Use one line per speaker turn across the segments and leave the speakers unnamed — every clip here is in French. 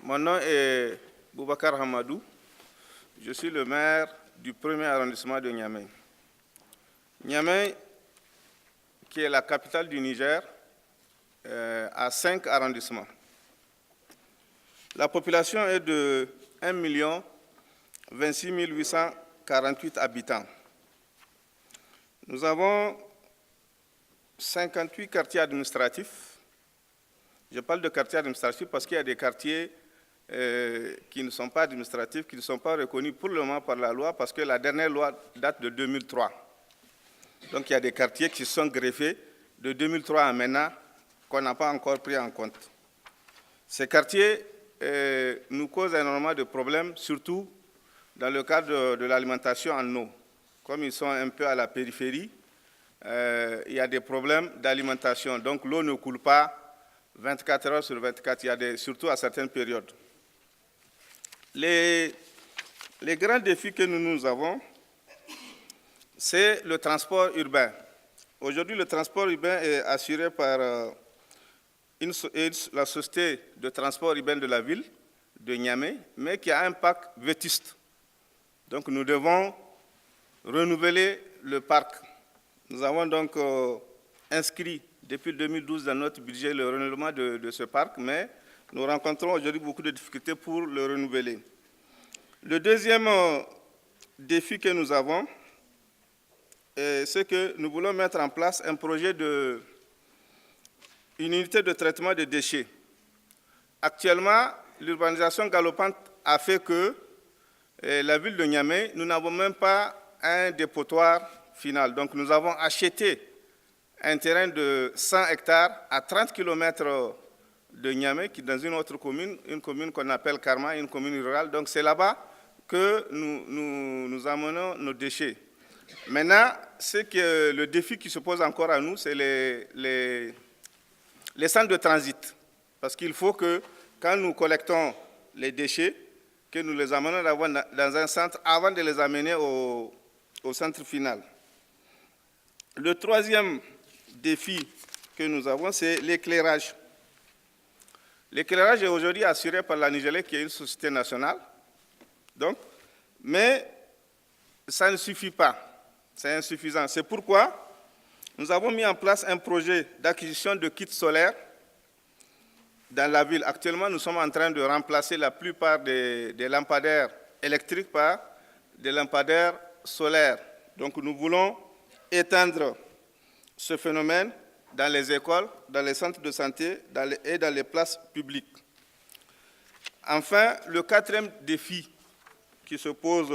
Mon nom est Boubacar Hamadou. Je suis le maire du 1er arrondissement de Niamey. Niamey, qui est la capitale du Niger, a 5 arrondissements. La population est de 1 26 848 habitants. Nous avons 58 quartiers administratifs. Je parle de quartiers administratifs parce qu'il y a des quartiers qui ne sont pas administratifs, qui ne sont pas reconnus pour le moment par la loi, parce que la dernière loi date de 2003. Donc il y a des quartiers qui sont greffés de 2003 à maintenant, qu'on n'a pas encore pris en compte. Ces quartiers nous causent énormément de problèmes, surtout dans le cadre de l'alimentation en eau. Comme ils sont un peu à la périphérie, il y a des problèmes d'alimentation. Donc l'eau ne coule pas 24 heures sur 24, surtout à certaines périodes. Les grands défis que nous avons, c'est le transport urbain. Aujourd'hui, le transport urbain est assuré par la société de transport urbain de la ville de Niamey, mais qui a un parc vétuste. Donc nous devons renouveler le parc. Nous avons donc inscrit depuis 2012 dans notre budget le renouvellement de ce parc, mais nous rencontrons aujourd'hui beaucoup de difficultés pour le renouveler. Le deuxième défi que nous avons, c'est que nous voulons mettre en place un projet une unité de traitement des déchets. Actuellement, l'urbanisation galopante a fait que la ville de Niamey, nous n'avons même pas un dépotoir final. Donc nous avons acheté un terrain de 100 hectares à 30 km de Niamey, qui est dans une autre commune, une commune qu'on appelle Karma, une commune rurale. Donc c'est là-bas que nous amenons nos déchets. Maintenant, le défi qui se pose encore à nous, c'est les centres de transit. Parce qu'il faut que, quand nous collectons les déchets, que nous les amenons dans un centre avant de les amener au centre final. Le troisième défi que nous avons, c'est l'éclairage. L'éclairage est aujourd'hui assuré par la Nigélec, qui est une société nationale. Donc, mais ça ne suffit pas. C'est insuffisant. C'est pourquoi nous avons mis en place un projet d'acquisition de kits solaires dans la ville. Actuellement, nous sommes en train de remplacer la plupart des lampadaires électriques par des lampadaires solaires. Donc nous voulons étendre ce phénomène dans les écoles, dans les centres de santé et dans les places publiques. Enfin, le quatrième défi qui se pose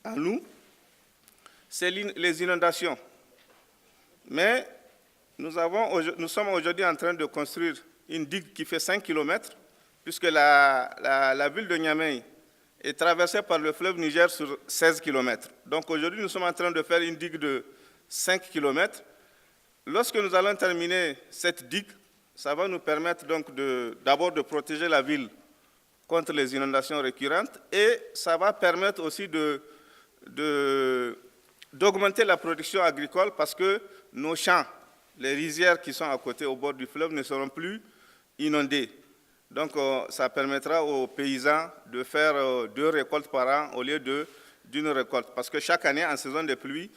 à nous, c'est les inondations. Mais nous sommes aujourd'hui en train de construire une digue qui fait 5 km, puisque la ville de Niamey est traversée par le fleuve Niger sur 16 km. Donc aujourd'hui, nous sommes en train de faire une digue de 5 km. Lorsque nous allons terminer cette digue, ça va nous permettre donc d'abord de protéger la ville contre les inondations récurrentes, et ça va permettre aussi d'augmenter la production agricole, parce que nos champs, les rizières qui sont à côté au bord du fleuve, ne seront plus inondés. Donc ça permettra aux paysans de faire 2 récoltes par an au lieu d'une récolte, parce que chaque année, en saison de pluie,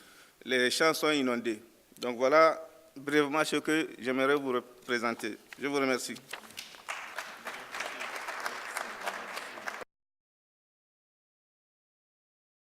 les champs sont inondés. Donc voilà brièvement ce que j'aimerais vous présenter. Je vous remercie.